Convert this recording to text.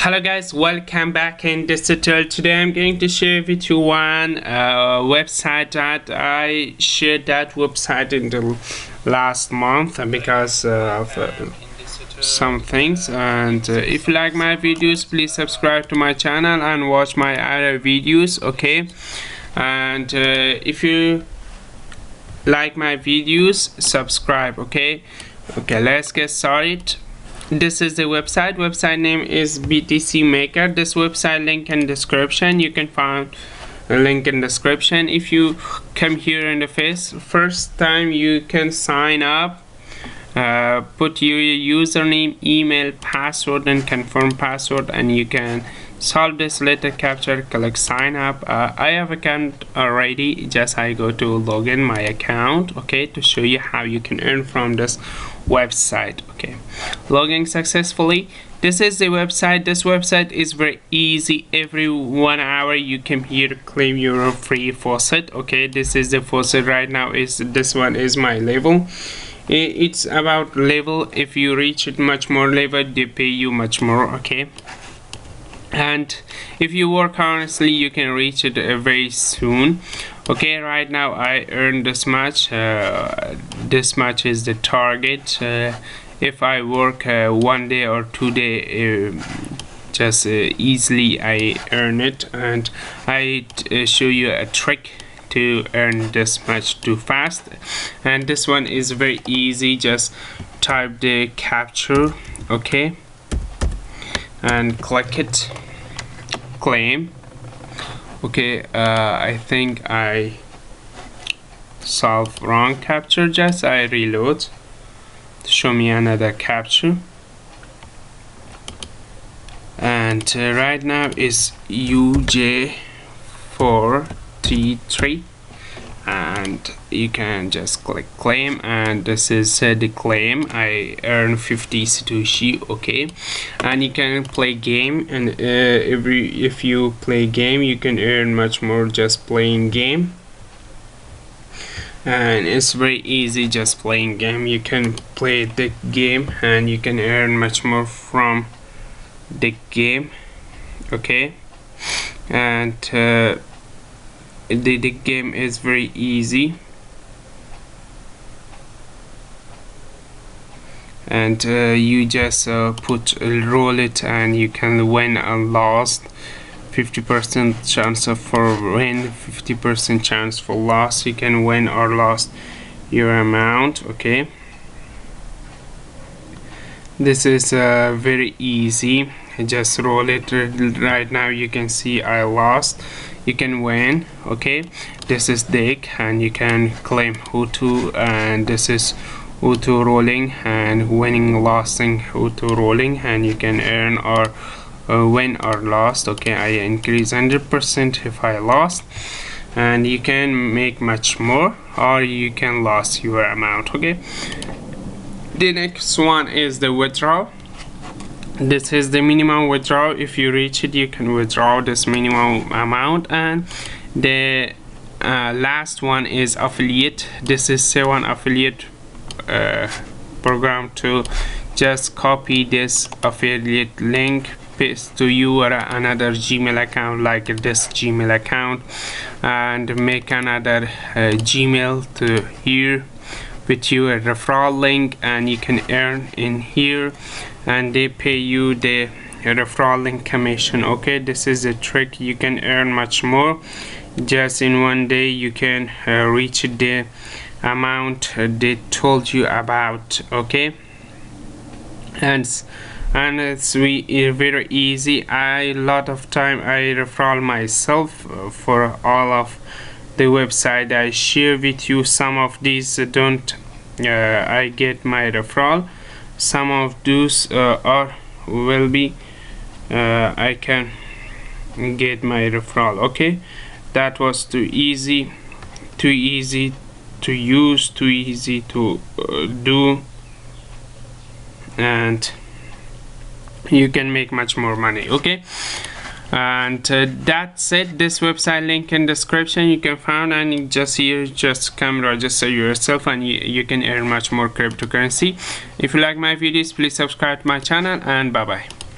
Hello guys, welcome back in this tutorial. Today I'm going to share with you one website that I shared that website in the last month because of some things. And if you like my videos, please subscribe to my channel and watch my other videos, okay? And if you like my videos, subscribe, okay? Let's get started. This is the website name is BTCMaker. This website link in description. You can find a link in description. If you come here in the first time, you can sign up, put your username, email, password and confirm password, and you can solve this letter capture. Click sign up. I have account already, just I go to login my account, okay, to show you how you can earn from this website. Okay, logging successfully. This is the website. This website is very easy. Every 1 hour you come here to claim your free faucet. Okay, this is the faucet right now. This one is my level. It's about level. If you reach it much more level, they pay you much more, okay? And if you work honestly, you can reach it very soon. Okay, right now I earned this much. This much is the target. If I work 1 day or 2 day, just easily I earn it. And I show you a trick to earn this much too fast. And this one is very easy. Just type the capture, okay, and click it, claim. Okay, I think I solved wrong capture. Just I reload, show me another capture, and right now is UJ433, and you can just click claim, and this is the claim. I earn 50 satoshi, okay? And you can play game, and if you play game, you can earn much more just playing game. And it's very easy just playing game. You can play the game and you can earn much more from the game, okay? And the game is very easy, and you just roll it and you can win and lost. 50% chance for win, 50% chance for loss. You can win or lost your amount, okay? This is very easy. Just roll it. Right now you can see I lost. You can win, okay? This is dig, and you can claim Hutu, and this is Hutu rolling, and winning, losing, Hutu rolling, and you can earn or win or lost, okay? I increase 100% if I lost, and you can make much more, or you can lose your amount, okay? The next one is the withdrawal. This is the minimum withdrawal. If you reach it, you can withdraw this minimum amount. And the last one is affiliate. This is 7 affiliate program to just copy this affiliate link, paste to your another Gmail account like this Gmail account, and make another Gmail to here with your referral link, and you can earn in here, and they pay you the referral link commission, okay? This is a trick. You can earn much more. Just in 1 day you can reach the amount they told you about, okay? And it's very easy. A lot of time I refer myself for all of the website I share with you. Some of these don't I get my referral. Some of those will be I can get my referral, okay? That was too easy to use, too easy to do, and you can make much more money, okay? And that's it. This website link in description you can find, and just here just come register yourself, and you can earn much more cryptocurrency. If you like my videos, please subscribe to my channel, and bye bye.